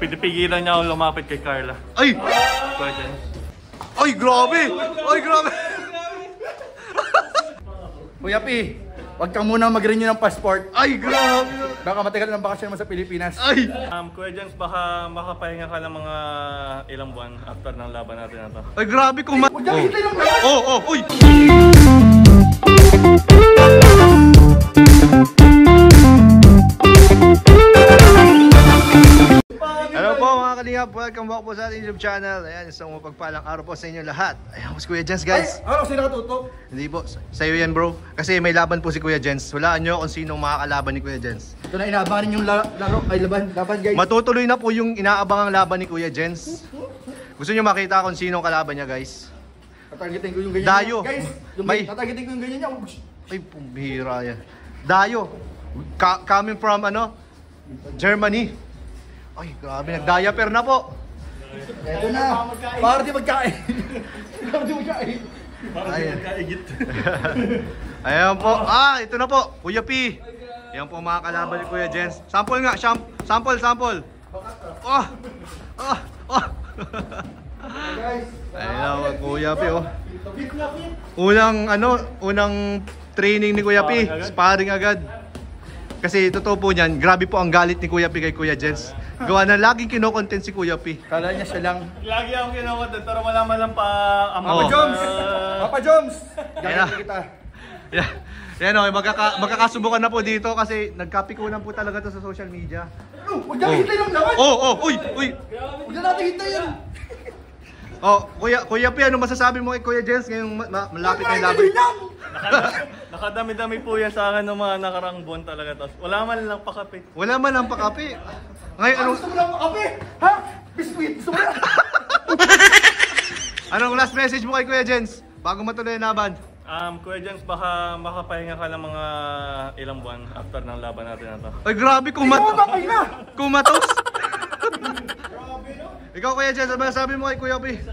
Pinipigilan niya akong lumapit kay Carla. Ay! Pwede. Ay, grabe! Ay, grabe! Kuya P, wag kang muna mag-renew ng passport. Ay, grabe! Baka matagal ng bakasyon mo sa Pilipinas. Ay! Kuya Jens, baka makapahinga ka ng mga ilang buwan after ng laban natin na to. Ay, grabe kung Huwag kang hintay lang naman! Uy! Hello po mga kalingap, welcome back po sa ating YouTube channel. Ayan, isang mapagpalang araw po sa inyo lahat. Ayan, si Kuya Jens, guys. Ay, sino nakatutok? Hindi po, sa'yo yan bro. Kasi may laban po si Kuya Jens. Walaan nyo kung sinong makakalaban ni Kuya Jens. Ito na inaabangan rin yung laro, ay laban guys. Matutuloy na po yung inaabangang laban ni Kuya Jens. Gusto nyo makita kung sinong kalaban niya, guys? Tatargetin ko yung ganyan Dayo. niya. Guys, tatargetin ko yung ganyan niya. Ay, pumbihira yan. Dayo. Coming from Germany. Ay, grabe, nag-diaper na po. Ito na. Para di magkain. Para di magkain. Ayan. Ayan po. Ito na po. Kuya P. Ayan po mga kalaban ni Kuya Jens. Sample nga. Sample. Ayan po, Kuya P. Unang training ni Kuya P. Sparring agad. Kasi totoo po niyan, grabe po ang galit ni Kuya P kay Kuya Jens. Gawa na laging kino-content si Kuya P. Kala niya siya lang. Lagi akong kinukontent pero malaman lang pa ang Papa Joms! Papa Joms! Ayan. Gagawin kita. Yan okay, magkakasubukan na po dito kasi nagkapikunan po talaga to sa social media. Huwag natin hintay lang naman! Uy! Huwag na natin hintay yan! Kuya P, ano masasabi mo kay Kuya Jens ngayong malapit na yung laban? Nakadami-dami po yan sa akin ng mga nakarang buwan talaga. Tapos wala man lang pakapit. Wala man ang pakapi. Ngayon, Gusto mo lang makape? Ha? Biskuit! Gusto mo lang? anong last message mo kay Kuya Jens bago matuloy ang laban? Kuya Jens, baka makapahinga ka ng mga ilang buwan after ng laban natin na to. Ay, grabe kumatos. Ikaw Kuya Jens, ano masasabi mo kay Kuya P?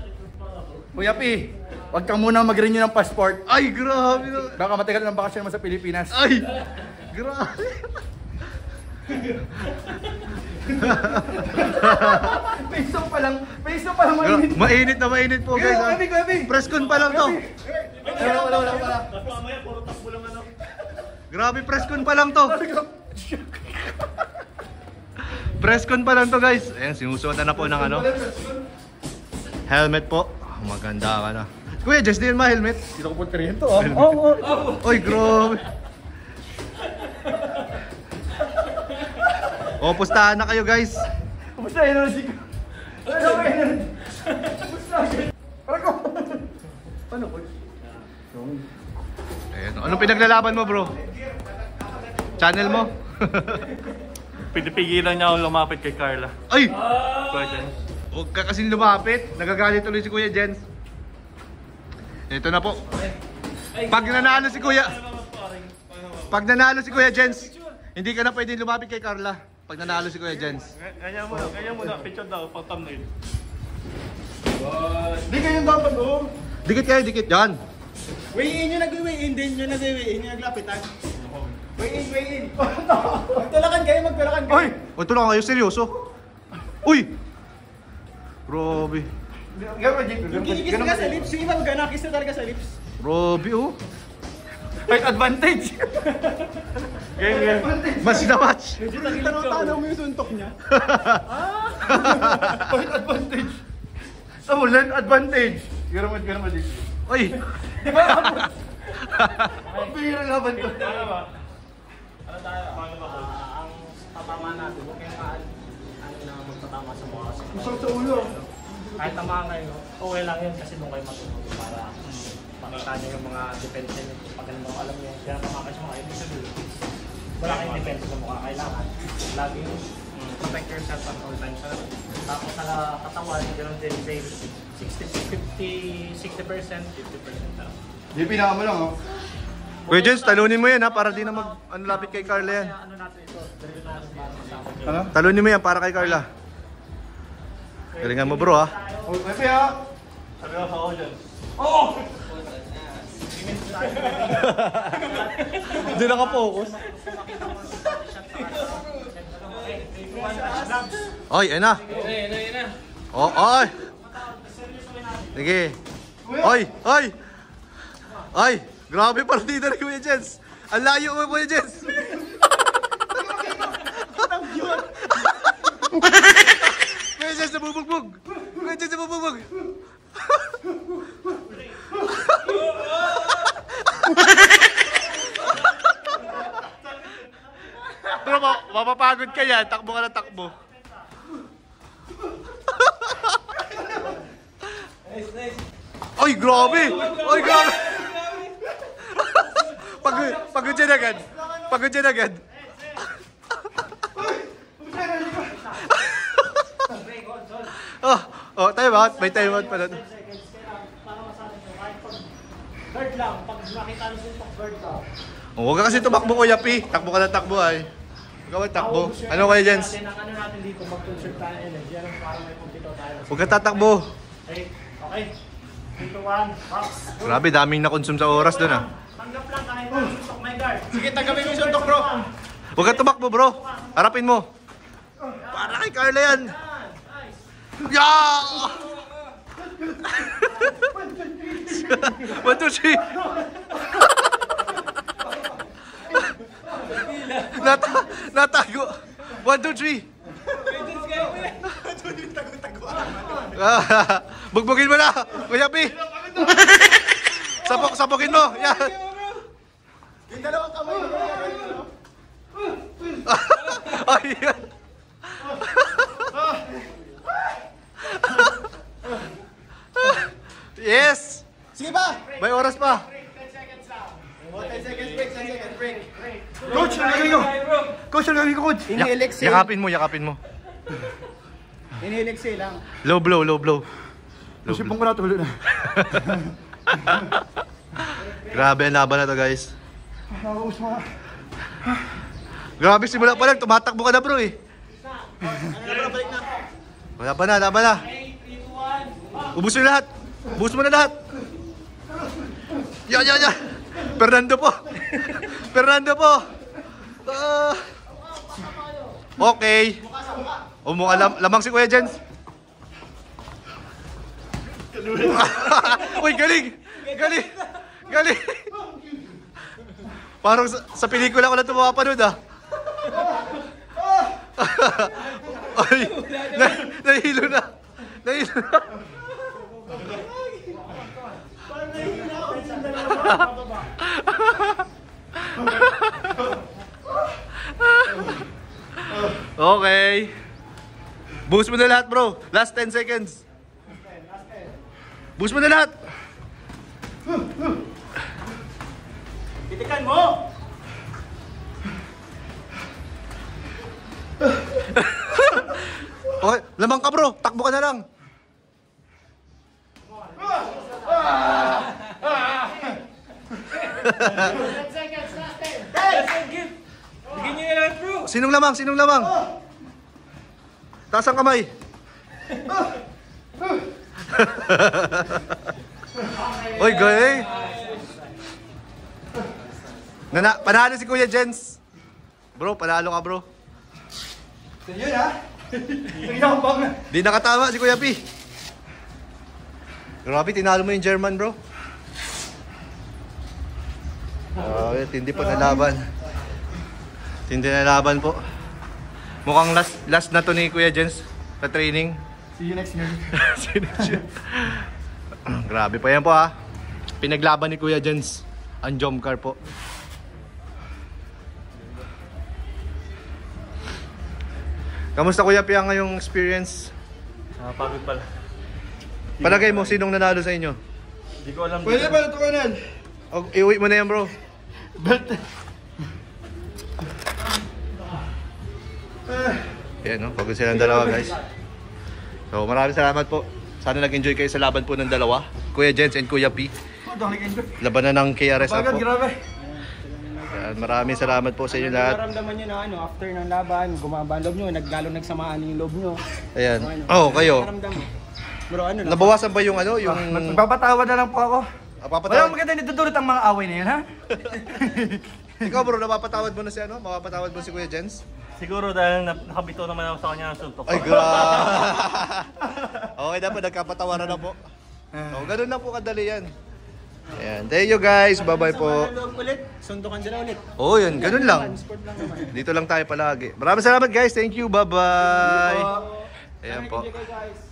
Kuya P, wag kang muna mag-renew ng passport. Ay, grabe. Baka matagal ng bakasyon mo sa Pilipinas. Ay, grabe. Peso pa lang mainit. Mainit po guys. Kuya P. Preskon pa lang to. Wala. Mamaya puro takbo lang ano. Grabe, preskon pa lang to. Preskon pa lang to guys. Ayan, sinusuotan na po ng helmet po. Maganda ka na. Kuya, just din ma-helmet. Dito ko po 300 Oy, grabe. Pustahan na kayo guys. Kumusta energy ko? Ano energy? Kumusta? Para ko. Paano po? Ayan, anong pinaglalaban mo bro? Channel mo? Pinipigilan niya akong lumapit kay Carla. Ay! Pwede. Huwag ka kasing lumapit. Nagagalit tuloy si Kuya Jens. Ito na po. Pag nanalo si Kuya Jens, hindi ka na pwedeng lumapit kay Carla. Pag nanalo si Kuya Jens. Ganyan mo na. Picture daw, pang thumbnail. Di kayo dapat Dikit kayo, dikit. Yan. Weigh-in nyo nag-weigh-in din nyo nag-weigh-in nyo naglapitan. Weigh-in. Magtulakan kayo. Uy! Ito lang kayo, seryoso. Uy! Grabe. Yung kinikis ka sa lips, yung iba magkanakis na talaga sa lips. Grabe oh. Fight advantage. Game. Match na match. Tanaw mo yung suntok niya. Fight advantage. Land advantage. Gano'n mo dito. Uy! Di ba? Pihirang laban to. Ano ba? Ang tatama natin, huwag kayong na magtatama sa mukha. Masakit sa ulo. Kahit tama ngayon, okay lang yun kasi doon kayo matulog para pakita nyo yung mga depensa nyo. Pag ano alam nyo, kaya tama kayo sa mga ibig sabihin. Wala kayong depensa sa mukha. Kailangan laging protect yourself at all times. Tapos sa katawan, ganoon din, say 60% lang. Di pinaka mo lang Kuya Jens, talunin mo yan ha, para di na lapit kay Carla yan. Kaya ano natin ito, dali natin para masama. Ano? Talunin mo yan para kay Carla. Galingan mo bro ha. Pepe ha? Sabi ko ako dyan. Oo! Hindi naka-focus. Oy, ayun na. Oh, oy. Sige. Oy, oy. Ay, grabe partida ni Kuya Jens. Ang layo mo, Kuya Jens. Kuya Jens, nabubugbog. Kuya Jens, nabubugbog. Pero mapapagod ka yan. Takbo ka na takbo. Ay, grabe! Ay, grabe! Pagod dyan agad. Pagod dyan agad. Oh, time out. May time out pa na. Third lang, pag nakita nyo yung third ka. Huwag ka kasi tumakbo, Kuya P. Takbo ka na takbo ay. Huwag ka magtakbo. Ano Kuya Jens? Ang ano natin dito, mag-conserve tayo ng energy. Ano para may pumpito tayo. Huwag ka tatakbo. Okay, okay. 3, 2, 1, box. Grabe, daming na-consume sa oras doon ah. Tanggap lang kahit na suntok my guard. Sige, tanggapin mo yung suntok, bro. Huwag ka tumakbo, bro. Harapin mo. Para kay Carla yan. Yeah! 1, 2, 3. Natago. 1, 2, 3. Bugbugin mo na, Kuya P. Sapokin mo. Yan. Yung dalawang kamay. Ay, yan. Yes! Sige pa! May oras pa. 10 seconds break, 10 seconds break. Coach, ang gagawin ko. Coach, ang gagawin ko, coach. Inhale, exhale. Yakapin mo. Inhale, exhale lang. Low blow. Pusipong ko na, tulo na. Grabe ang laban na to, guys. Grabe, simula pa lang, tumatakbo ka na, bro eh. Laban na. Ubus mo lahat. Ubus mo na lahat. Yan. Fernando po. Okay. Lamang si Kuya Jens. Uy, galing. Parang sa pelikula ko na tumapanood ah. Ay, nahilo na. Okay. Boost mo na lahat, bro. Last 10 seconds. Boost mo na lahat. Titikan mo! Okay, lamang ka, bro. Takbo ka na lang. Sinong lamang? Taas ang kamay. Oy, galing. Panalo si Kuya Jens. Bro, panalo ka, bro. Yun ha? Tingnan bang. Di nakatama si Kuya P. Grabe, tinalo mo yung German, bro. Grabe, tindi po na laban. Tindi na laban po. Mukhang last na to ni Kuya Jens sa training. See you next year. Grabe pa yan po ha. Pinaglaban ni Kuya Jens ang Jomcar po. Kamusta Kuya P ang ngayong experience? Pagod pala. Palagay mo, sinong nanalo sa inyo? Hindi ko alam. Pwede ba ito kanan? Iuwi mo na yan, bro. Belt. Yan, no? Pagod silang dalawa, guys. So, maraming salamat po. Sana nag-enjoy kayo sa laban po ng dalawa. Kuya Jens and Kuya P. Laban na ng KRS Bagad, po. grabe. Yan, maraming salamat po sa inyo lahat. Nararamdaman nyo na after ng laban, gumaba ang loob nyo, nagsamaan yung loob nyo. Ayan. Oh, kayo. Nararamdaman. Bro, ano na? Nabawasan ba yung yung... Magpapatawa na lang po ako. Walang Napapatawad. maganda nitutulot ang mga away na yan, ha? Ikaw bro, napapatawad mo na si Mapapatawad mo si Kuya Jens? Siguro dahil nakabito naman ako sa kanya ng suntok. Ay, grabe. Okay na po, nagkapatawaran na po. So, ganun lang po kadali yan. Ayan, thank you guys. Bye-bye po. Ulit, suntukan dyan ulit. Oh, yun, ganun lang. Sport lang naman. Dito lang tayo palagi. Maraming salamat guys. Thank you. Bye-bye. Ayan po. Guys.